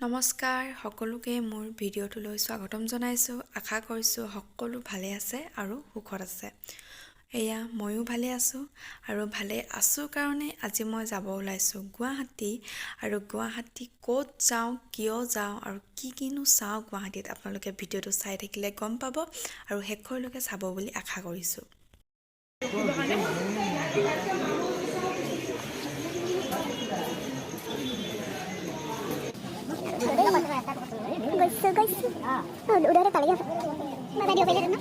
নমস্কাৰ সকলোকে মোৰ ভিডিঅ'টোলৈ স্বাগতম জনাইছোঁ। আশা কৰিছোঁ সকলো ভালে আছে আৰু সুখত আছে। এয়া ময়ো ভালে আছোঁ আৰু ভালে আছোঁ কাৰণে আজি মই যাব ওলাইছোঁ গুৱাহাটী। আৰু গুৱাহাটী ক'ত যাওঁ, কিয় যাওঁ আৰু কিনো চাওঁ গুৱাহাটীত আপোনালোকে ভিডিঅ'টো চাই থাকিলে গম পাব আৰু শেষলৈকে চাব বুলি আশা কৰিছোঁ। udah ada kali ya masa dia pilih na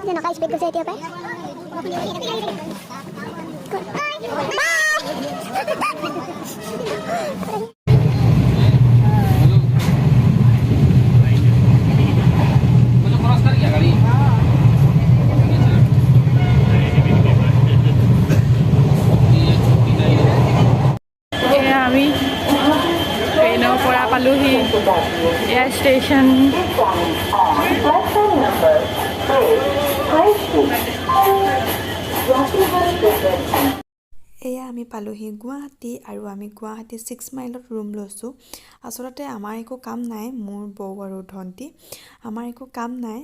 dia nak speed ko sa ito pa পালোহি এয়াৰ ষ্টেচন। এয়া আমি পালোহি গুৱাহাটী আৰু আমি গুৱাহাটী 6 মাইলত ৰুম লৈছোঁ। আচলতে আমাৰ একো কাম নাই, মোৰ বৌ আৰু ধণ্টি আমাৰ একো কাম নাই,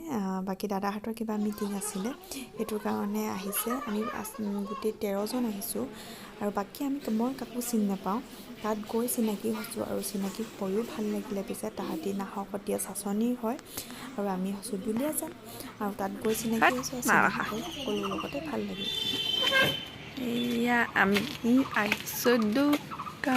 বাকী দাদাহঁতৰ কিবা মিটিং আছিলে সেইটো কাৰণে আহিছে। আমি গোটেই 13 জন আহিছোঁ আৰু বাকী মই কাকো চিনি নাপাওঁ। তাত গৈ চিনাকি হৈছোঁ আৰু চিনাকি হৈও ভাল লাগিলে। পিছে তাহাঁতি নাহকতীয়া চাচনি হয় আৰু আমি হৈছোঁ দুলিয়াজান আৰু তাত গৈ চিনাকি হৈছোঁ, চিনাকি হৈ সকলোৰ লগতে ভাল লাগিল। এয়া আমি আহিছোঁ দুটা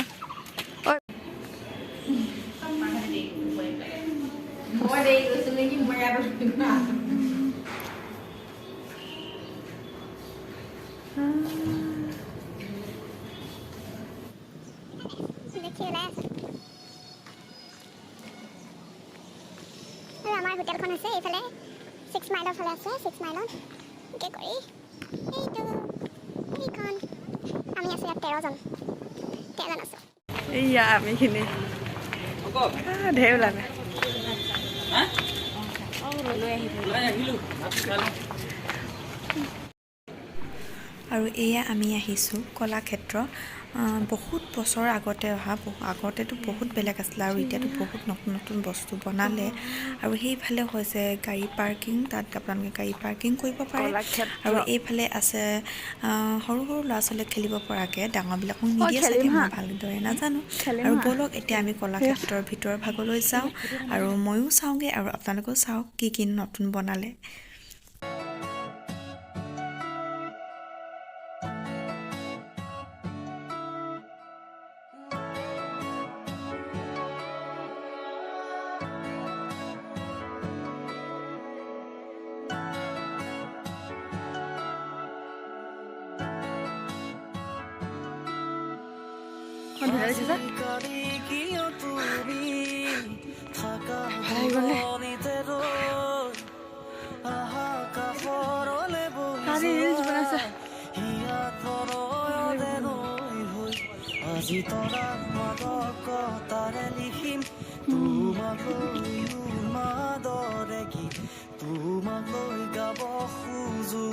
আমাৰ হোটেলখন আছে এইফালে 6 মাইলৰ ফালে আছে। 6 মাইলত কি কৰি এইটো এইখন আমি আছো ইয়াত 13 জন আছো। এয়া আমিখিনি ঢেৰ ওলালে। আৰু এয়া আমি আহিছোঁ কলাক্ষেত্ৰ। বহুত বছৰ আগতে অহা, আগতেতো বহুত বেলেগ আছিলে আৰু এতিয়াতো বহুত নতুন নতুন বস্তু বনালে। আৰু সেইফালে হৈছে গাড়ী পাৰ্কিং, তাত আপোনালোকে গাড়ী পাৰ্কিং কৰিব পাৰে। আৰু এইফালে আছে সৰু সৰু ল'ৰা ছোৱালীক খেলিব পৰাকৈ, ডাঙৰবিলাকক নিদিয়ে চাগে, মই ভালদৰে নাজানো। আৰু ব'লক এতিয়া আমি কলাক্ষেত্ৰৰ ভিতৰ ভাগলৈ যাওঁ আৰু ময়ো চাওঁগৈ আৰু আপোনালোকেও চাওক কি নতুন বনালে। আজি তৰা মাদকতাৰে লিখিম তোমালৈ মাদৰে গীত, তোমালৈ গাব খোজো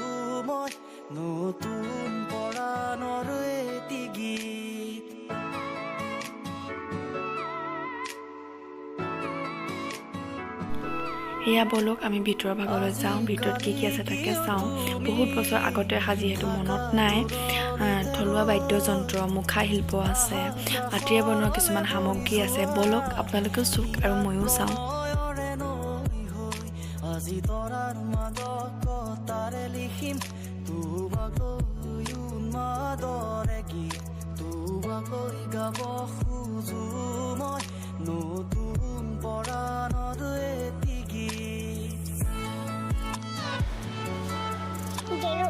মই নতুন পৰাণৰ এটি গীত। এয়া ব'লক আমি ভিতৰৰ ভাগলৈ যাওঁ, ভিতৰত কি আছে তাকে চাওঁ। বহুত বছৰ আগতে অহা যিহেতু মনত নাই। থলুৱা বাদ্যযন্ত্ৰ, মুখা শিল্প আছে, মাটিৰে বনোৱা কিছুমান সামগ্ৰী আছে। ব'লক আপোনালোকেও চোক আৰু ময়ো চাওঁ। আজি তৰাৰ মাদকতাৰে লিখিম তোমালৈ উন্মাদৰে গীত, তোমালৈ গাব খোজো মই নতুন পৰাণৰ এটি গীত। গেৰু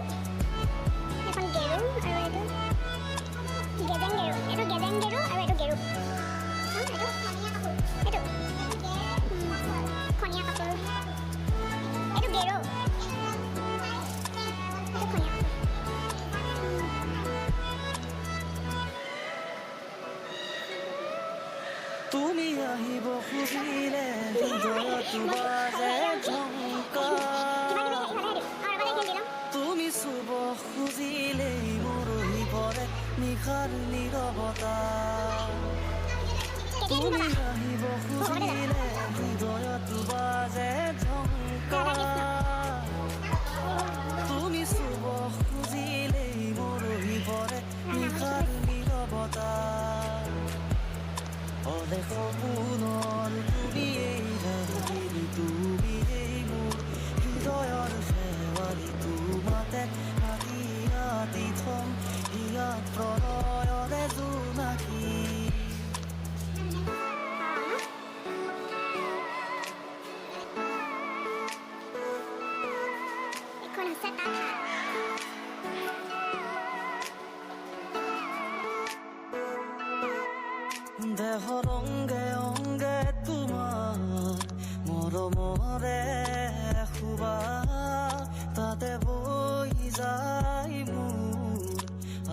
এখন গেৰু আৰু এইটো গেজেং গেৰু, এইটো গেজেং গেৰু আৰু এইটো গেৰু, এইটো খনিয়া কাপোৰ, এইটো গেৰু, এইটো খনিয়া কাপোৰ। তুমি আহিব খুজিলে হৃদয়ত বাজে ঝংকাৰ, তুমি চুব খুজিলেই মৰহি পৰে নিশাৰ নীৰৱতা তুমি আহিব খুজিলে হৃদয়তো বাজে ঝংকা তুমি চুব খুজিলেই মৰহি পৰে নিশাৰ নীৰৱতা অদেশ সপোনৰ তুমিয়েই ৰাহিনী তুমিয়েই মোৰ হৃদয়ৰ শেৱালি তোমাতে আদি আদি থম ইয়াত প্ৰণয়ৰে জোনাকী এখন আছে তাত দেহৰ অংগে অংগে তোমাৰ মৰমৰে খুবা তাতে বৈ যায় মোৰ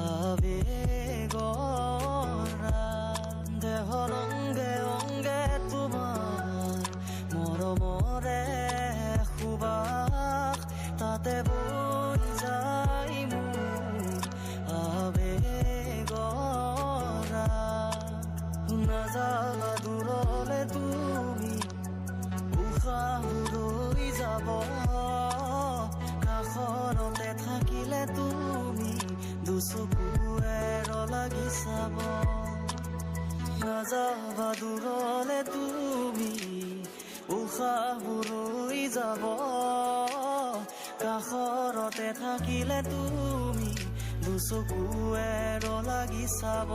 আবেগৰা দেহৰ অংগে অংগে তোমাৰ মৰমৰে খুবা তাতে বৈ যায় মোৰ আবেগৰা নাযাবা দূৰলে তুমি উশাহ ৰৈ যাব কাষৰতে থাকিলে তুমি দুচকুৱে লাগি চাব নাযাবা দূৰলে তুমি উশাহ ৰৈ যাব কাষৰতে থাকিলে তুমি দুচকুৱে লাগি চাব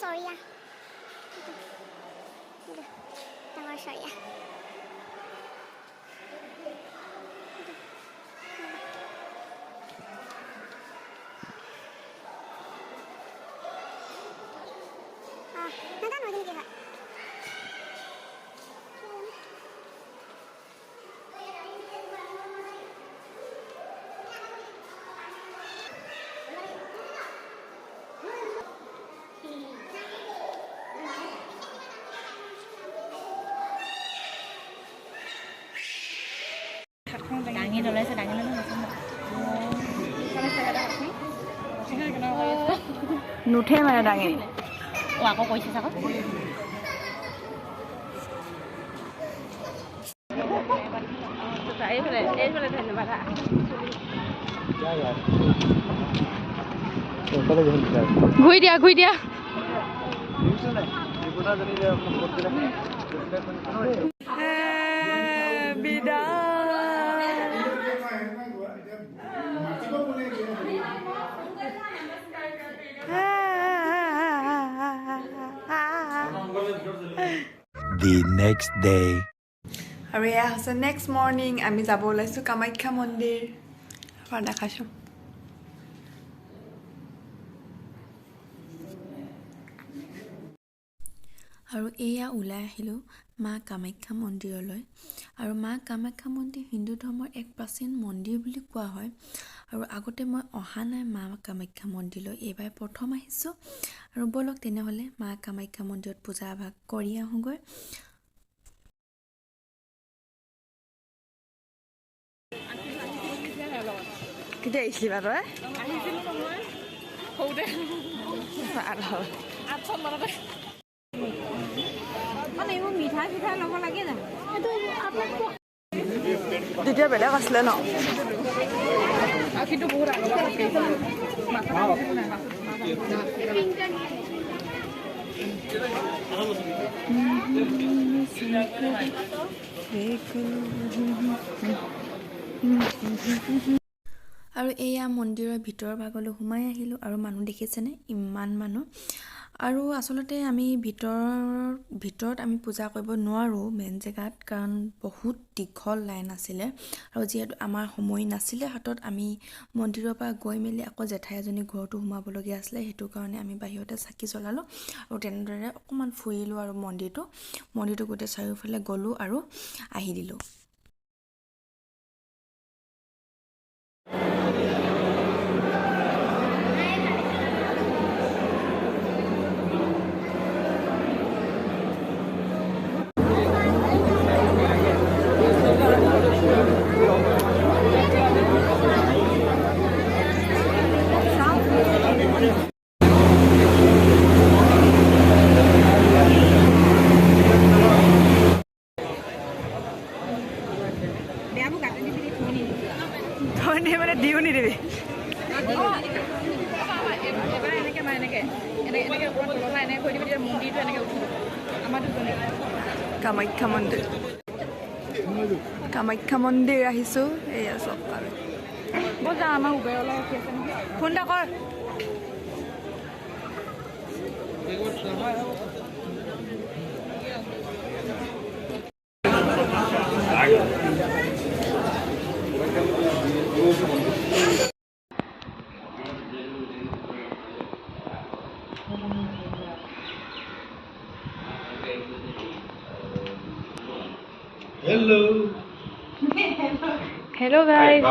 Sorry. Tama sorry. Nanti mau gini দাঙি ললাইছে দাঙি ললে নুঠে মানে দাঙি অ আকৌ কৈছে চাক এইফালে ধন্যবাদ ঘূৰি দিয়া The next day. আৰু এয়া হৈছে নেক্সট মৰ্ণিং আমি যাব ওলাইছোঁ কামাখ্যা মন্দিৰ এবাৰ দেখাইছোঁ আৰু এয়া ওলাই আহিলোঁ মা কামাখ্যা মন্দিৰলৈ আৰু মা কামাখ্যা মন্দিৰ হিন্দু ধৰ্মৰ এক প্ৰাচীন মন্দিৰ বুলি কোৱা হয় আৰু আগতে মই অহা নাই মা কামাখ্যা মন্দিৰলৈ এইবাৰ প্ৰথম আহিছোঁ আৰু বলক তেনেহ'লে মা কামাখ্যা মন্দিৰত পূজা ভাগ কৰি আহোঁগৈ কেতিয়া আহিছিলি বা তই আহিছিলোঁ নহয় সৰুতে মানে এইবোৰ মিঠাই চিঠাই ল'ব লাগে জানো তেতিয়া বেলেগ আছিলে ন কিন্তু বহুত আৰু এয়া মন্দিৰৰ ভিতৰৰ ভাগলৈ সোমাই আহিলোঁ আৰু মানুহ দেখিছেনে ইমান মানুহ আৰু আচলতে আমি ভিতৰত আমি পূজা কৰিব নোৱাৰোঁ মেইন জেগাত, কাৰণ বহুত দীঘল লাইন আছিলে আৰু যিহেতু আমাৰ সময় নাছিলে হাতত, আমি মন্দিৰৰ পৰা গৈ মেলি আকৌ জেঠাই এজনী ঘৰতো সোমাবলগীয়া আছিলে, সেইটো কাৰণে আমি বাহিৰতে চাকি জ্বলালোঁ আৰু তেনেদৰে অকণমান ফুৰিলোঁ আৰু মন্দিৰটো গোটেই চাৰিওফালে গ'লোঁ আৰু আহি দিলোঁ। মানে দিও নিদিবি কামাখ্যা মন্দিৰ আহিছোঁ। এয়া চব আৰু বজা আমাৰ উবেৰলৈ ৰখি আছে নহয়, ফোন এটা কৰ। Hello guys,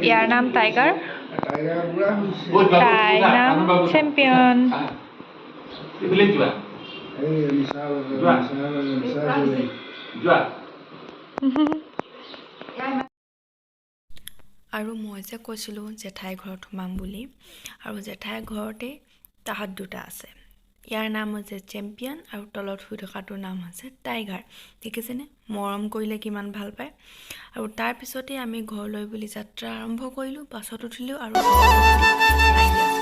ইয়াৰ নাম টাইগাৰ, তাইৰ নাম চেম্পিয়ন। আৰু মই যে কৈছিলোঁ জেঠাই ঘৰত সোমাম বুলি, আৰু জেঠাই ঘৰতে তাহাঁত দুটা আছে। ইয়াৰ নাম হৈছে চেম্পিয়ন আৰু তলত শুই থকাটোৰ নাম হৈছে টাইগাৰ। দেখিছেনে মৰম কৰিলে কিমান ভাল পায়। আৰু তাৰপিছতে আমি ঘৰলৈ বুলি যাত্ৰা আৰম্ভ কৰিলোঁ, বাছত উঠিলোঁ আৰু আহি আছোঁ।